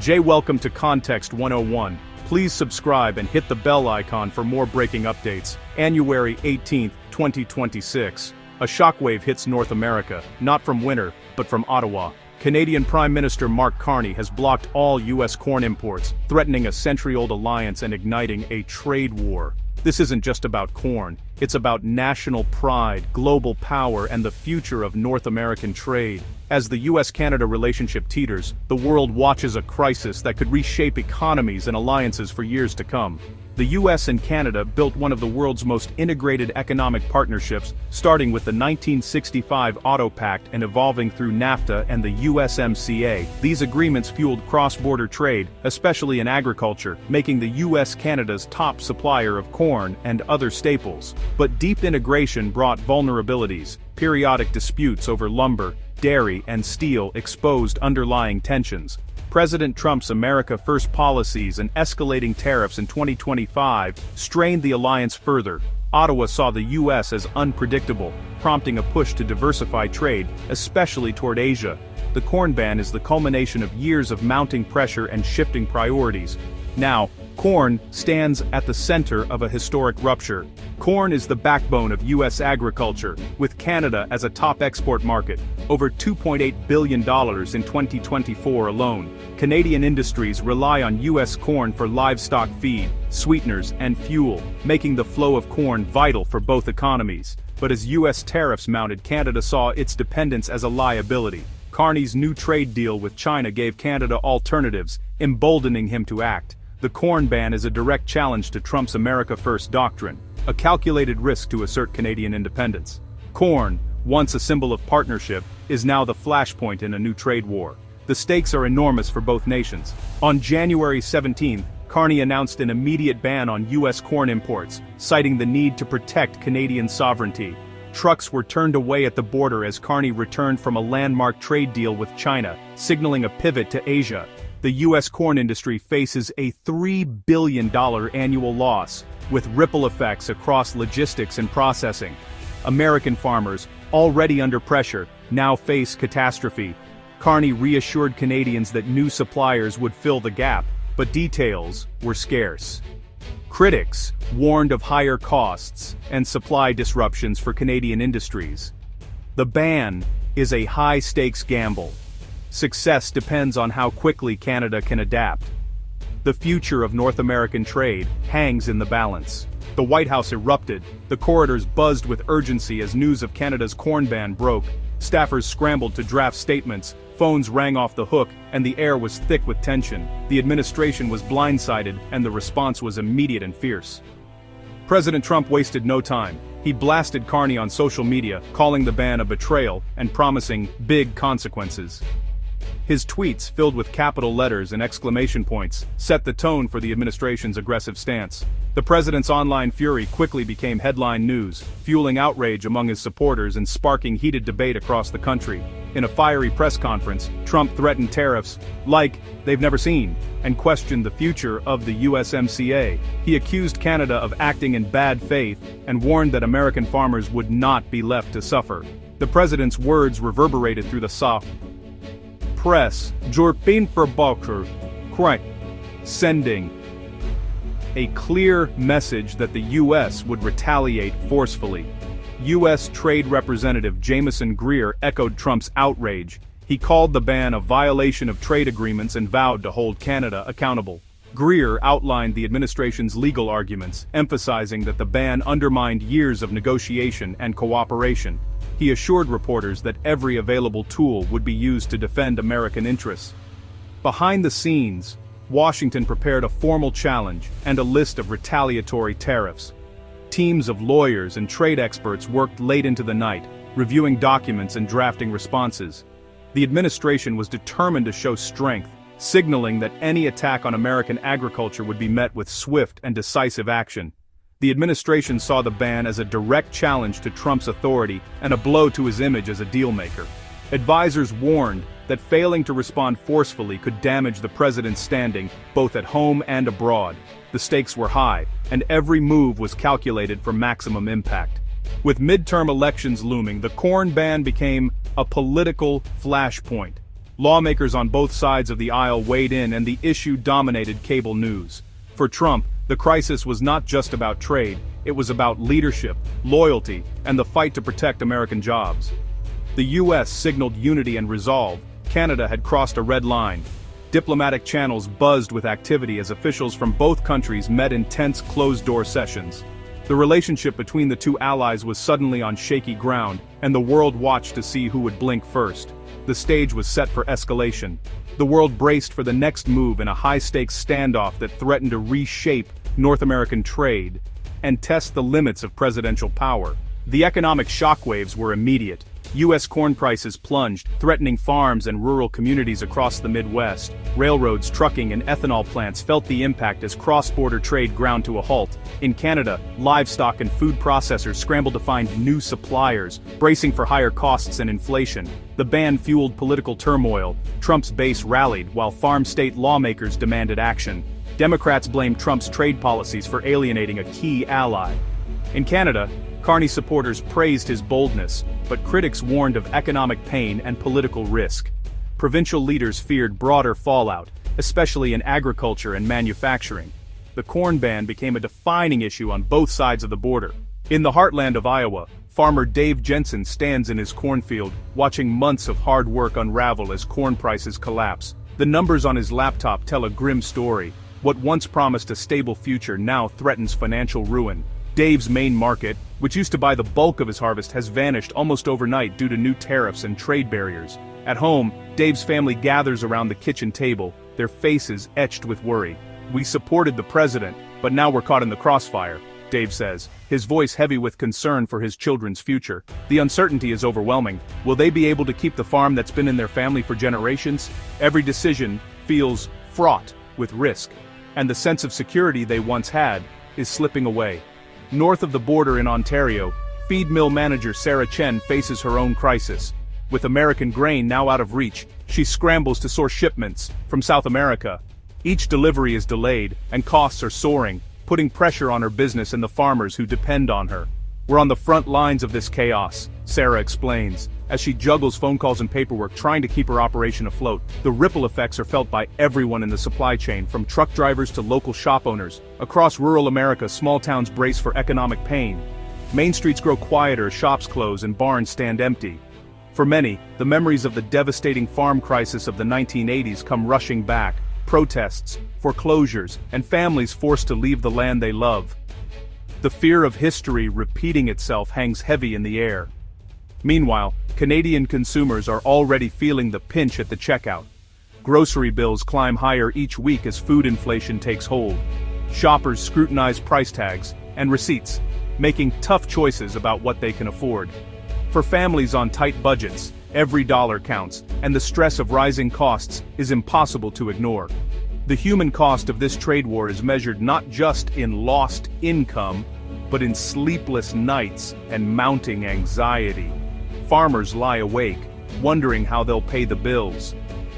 Welcome to Context 101. Please subscribe and hit the bell icon for more breaking updates. January 18, 2026. A shockwave hits North America, not from winter, but from Ottawa. Canadian Prime Minister Mark Carney has blocked all U.S. corn imports, threatening a century-old alliance and igniting a trade war. This isn't just about corn, it's about national pride, global power, and the future of North American trade. As the U.S.-Canada relationship teeters, the world watches a crisis that could reshape economies and alliances for years to come. The U.S. and Canada built one of the world's most integrated economic partnerships, starting with the 1965 Auto Pact and evolving through NAFTA and the USMCA. These agreements fueled cross-border trade, especially in agriculture, making the U.S. Canada's top supplier of corn and other staples. But deep integration brought vulnerabilities. Periodic disputes over lumber, dairy, and steel exposed underlying tensions. President Trump's America First policies and escalating tariffs in 2025 strained the alliance further. Ottawa saw the U.S. as unpredictable, prompting a push to diversify trade, especially toward Asia. The corn ban is the culmination of years of mounting pressure and shifting priorities. Now, corn stands at the center of a historic rupture. Corn is the backbone of U.S. agriculture, with Canada as a top export market, over $2.8 billion in 2024 alone. Canadian industries rely on U.S. corn for livestock feed, sweeteners, and fuel, making the flow of corn vital for both economies. But as U.S. tariffs mounted, Canada saw its dependence as a liability. Carney's new trade deal with China gave Canada alternatives, emboldening him to act. The corn ban is a direct challenge to Trump's America First doctrine, a calculated risk to assert Canadian independence. Corn, once a symbol of partnership, is now the flashpoint in a new trade war. The stakes are enormous for both nations. On January 17, Carney announced an immediate ban on U.S. corn imports, citing the need to protect Canadian sovereignty. Trucks were turned away at the border as Carney returned from a landmark trade deal with China, signaling a pivot to Asia. The U.S. corn industry faces a $3 billion annual loss, with ripple effects across logistics and processing. American farmers, already under pressure, now face catastrophe. Carney reassured Canadians that new suppliers would fill the gap, but details were scarce. Critics warned of higher costs and supply disruptions for Canadian industries. The ban is a high-stakes gamble. Success depends on how quickly Canada can adapt. The future of North American trade hangs in the balance. The White House erupted, the corridors buzzed with urgency as news of Canada's corn ban broke. Staffers scrambled to draft statements, phones rang off the hook, and the air was thick with tension. The administration was blindsided, and the response was immediate and fierce. President Trump wasted no time. He blasted Carney on social media, calling the ban a betrayal and promising big consequences. His tweets, filled with capital letters and exclamation points, set the tone for the administration's aggressive stance. The president's online fury quickly became headline news, fueling outrage among his supporters and sparking heated debate across the country. In a fiery press conference, Trump threatened tariffs like they've never seen, and questioned the future of the USMCA. He accused Canada of acting in bad faith and warned that American farmers would not be left to suffer. The president's words reverberated through the South. Press, sending a clear message that the U.S. would retaliate forcefully. U.S. Trade Representative Jamieson Greer echoed Trump's outrage. He called the ban a violation of trade agreements and vowed to hold Canada accountable. Greer outlined the administration's legal arguments, emphasizing that the ban undermined years of negotiation and cooperation. He assured reporters that every available tool would be used to defend American interests. Behind the scenes, Washington prepared a formal challenge and a list of retaliatory tariffs. Teams of lawyers and trade experts worked late into the night, reviewing documents and drafting responses. The administration was determined to show strength, signaling that any attack on American agriculture would be met with swift and decisive action. The administration saw the ban as a direct challenge to Trump's authority and a blow to his image as a dealmaker. Advisors warned that failing to respond forcefully could damage the president's standing, both at home and abroad. The stakes were high, and every move was calculated for maximum impact. With midterm elections looming, the corn ban became a political flashpoint. Lawmakers on both sides of the aisle weighed in and the issue dominated cable news. For Trump, the crisis was not just about trade, it was about leadership, loyalty, and the fight to protect American jobs. The US signaled unity and resolve. Canada had crossed a red line. Diplomatic channels buzzed with activity as officials from both countries met in tense closed-door sessions. The relationship between the two allies was suddenly on shaky ground, and the world watched to see who would blink first. The stage was set for escalation. The world braced for the next move in a high-stakes standoff that threatened to reshape North American trade and test the limits of presidential power. The economic shockwaves were immediate. U.S. corn prices plunged, threatening farms and rural communities across the Midwest. Railroads, trucking, and ethanol plants felt the impact as cross-border trade ground to a halt. In Canada, livestock and food processors scrambled to find new suppliers, bracing for higher costs and inflation. The ban fueled political turmoil. Trump's base rallied, while farm state lawmakers demanded action. Democrats blamed Trump's trade policies for alienating a key ally. In Canada, Carney supporters praised his boldness, but critics warned of economic pain and political risk. Provincial leaders feared broader fallout, especially in agriculture and manufacturing. The corn ban became a defining issue on both sides of the border. In the heartland of Iowa, farmer Dave Jensen stands in his cornfield, watching months of hard work unravel as corn prices collapse. The numbers on his laptop tell a grim story. What once promised a stable future now threatens financial ruin. Dave's main market, which used to buy the bulk of his harvest, has vanished almost overnight due to new tariffs and trade barriers. At home, Dave's family gathers around the kitchen table, their faces etched with worry. "We supported the president, but now we're caught in the crossfire," Dave says, his voice heavy with concern for his children's future. The uncertainty is overwhelming. Will they be able to keep the farm that's been in their family for generations? Every decision feels fraught with risk, and the sense of security they once had is slipping away. North of the border in Ontario, feed mill manager Sarah Chen faces her own crisis. With American grain now out of reach, she scrambles to source shipments from South America. Each delivery is delayed, and costs are soaring, putting pressure on her business and the farmers who depend on her. "We're on the front lines of this chaos," Sarah explains, as she juggles phone calls and paperwork trying to keep her operation afloat. The ripple effects are felt by everyone in the supply chain, from truck drivers to local shop owners. Across rural America, small towns brace for economic pain. Main streets grow quieter as shops close and barns stand empty. For many, the memories of the devastating farm crisis of the 1980s come rushing back. Protests, foreclosures, and families forced to leave the land they love. The fear of history repeating itself hangs heavy in the air. Meanwhile, Canadian consumers are already feeling the pinch at the checkout. Grocery bills climb higher each week as food inflation takes hold. Shoppers scrutinize price tags and receipts, making tough choices about what they can afford. For families on tight budgets, every dollar counts, and the stress of rising costs is impossible to ignore. The human cost of this trade war is measured not just in lost income, but in sleepless nights and mounting anxiety. Farmers lie awake, wondering how they'll pay the bills.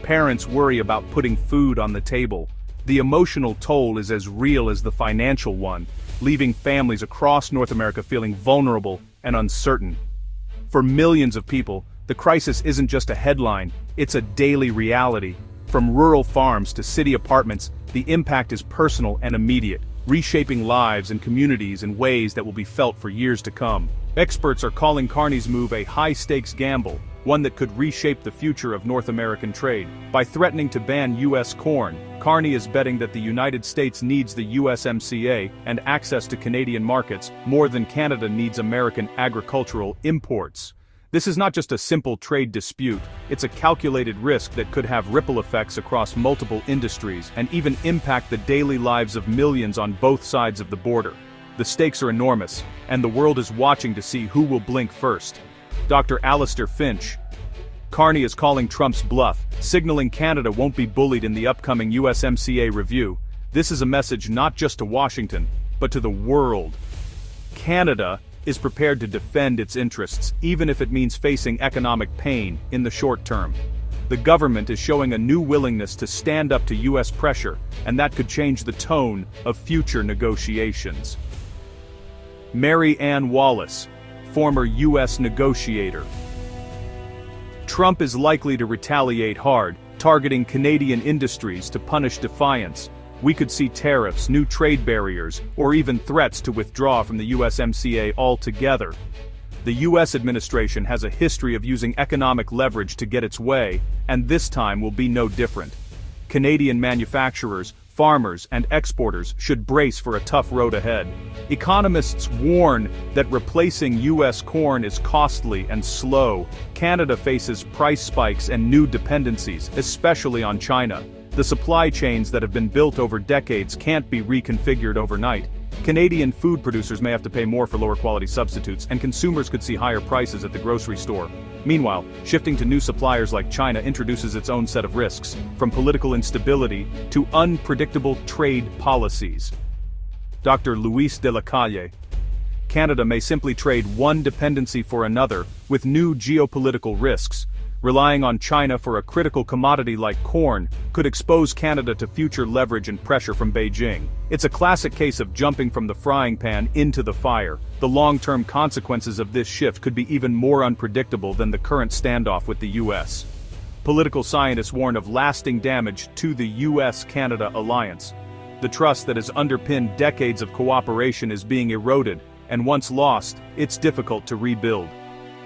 Parents worry about putting food on the table. The emotional toll is as real as the financial one, leaving families across North America feeling vulnerable and uncertain. For millions of people, the crisis isn't just a headline, it's a daily reality. From rural farms to city apartments, the impact is personal and immediate, reshaping lives and communities in ways that will be felt for years to come. Experts are calling Carney's move a high-stakes gamble, one that could reshape the future of North American trade. By threatening to ban U.S. corn, Carney is betting that the United States needs the USMCA and access to Canadian markets more than Canada needs American agricultural imports. This is not just a simple trade dispute, it's a calculated risk that could have ripple effects across multiple industries and even impact the daily lives of millions on both sides of the border. The stakes are enormous, and the world is watching to see who will blink first. Dr. Alistair Finch. Carney is calling Trump's bluff, signaling Canada won't be bullied in the upcoming USMCA review. This is a message not just to Washington, but to the world. Canada is prepared to defend its interests, even if it means facing economic pain in the short term. The government is showing a new willingness to stand up to U.S. pressure, and that could change the tone of future negotiations. Mary Ann Wallace, former U.S. negotiator. Trump is likely to retaliate hard, targeting Canadian industries to punish defiance. We could see tariffs, new trade barriers, or even threats to withdraw from the USMCA altogether. The US administration has a history of using economic leverage to get its way, and this time will be no different. Canadian manufacturers, farmers, and exporters should brace for a tough road ahead. Economists warn that replacing US corn is costly and slow. Canada faces price spikes and new dependencies, especially on China. The supply chains that have been built over decades can't be reconfigured overnight. Canadian food producers may have to pay more for lower quality substitutes, and consumers could see higher prices at the grocery store. Meanwhile, shifting to new suppliers like China introduces its own set of risks, from political instability to unpredictable trade policies. Dr. Luis de la Calle. Canada may simply trade one dependency for another, with new geopolitical risks. Relying on China for a critical commodity like corn could expose Canada to future leverage and pressure from Beijing. It's a classic case of jumping from the frying pan into the fire. The long-term consequences of this shift could be even more unpredictable than the current standoff with the US. Political scientists warn of lasting damage to the US-Canada alliance. The trust that has underpinned decades of cooperation is being eroded, and once lost, it's difficult to rebuild.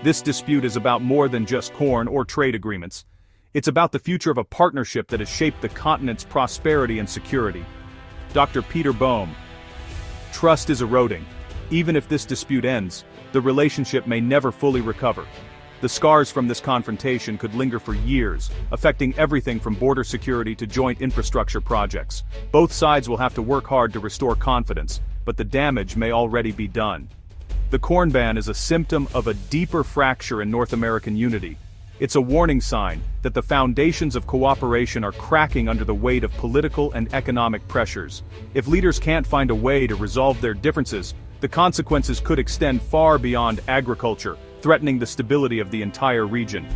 This dispute is about more than just corn or trade agreements. It's about the future of a partnership that has shaped the continent's prosperity and security. Dr. Peter Boehm. Trust is eroding. Even if this dispute ends, the relationship may never fully recover. The scars from this confrontation could linger for years, affecting everything from border security to joint infrastructure projects. Both sides will have to work hard to restore confidence, but the damage may already be done. The corn ban is a symptom of a deeper fracture in North American unity. It's a warning sign that the foundations of cooperation are cracking under the weight of political and economic pressures. If leaders can't find a way to resolve their differences, the consequences could extend far beyond agriculture, threatening the stability of the entire region.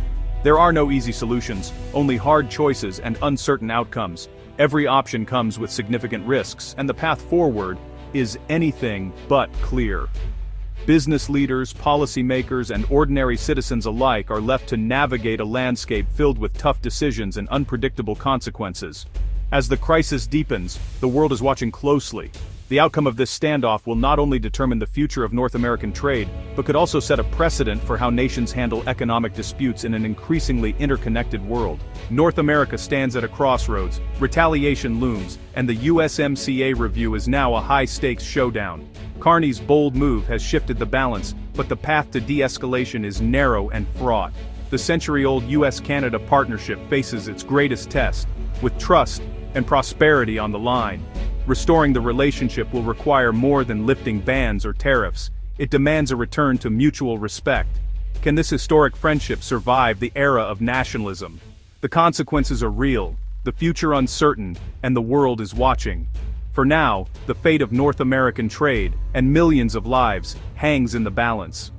There are no easy solutions, only hard choices and uncertain outcomes. Every option comes with significant risks, and the path forward is anything but clear. Business leaders, policymakers, and ordinary citizens alike are left to navigate a landscape filled with tough decisions and unpredictable consequences. As the crisis deepens, the world is watching closely. The outcome of this standoff will not only determine the future of North American trade, but could also set a precedent for how nations handle economic disputes in an increasingly interconnected world. North America stands at a crossroads, retaliation looms, and the USMCA review is now a high-stakes showdown. Carney's bold move has shifted the balance, but the path to de-escalation is narrow and fraught. The century-old US-Canada partnership faces its greatest test, with trust and prosperity on the line. Restoring the relationship will require more than lifting bans or tariffs. It demands a return to mutual respect. Can this historic friendship survive the era of nationalism? The consequences are real, the future uncertain, and the world is watching. For now, the fate of North American trade, and millions of lives, hangs in the balance.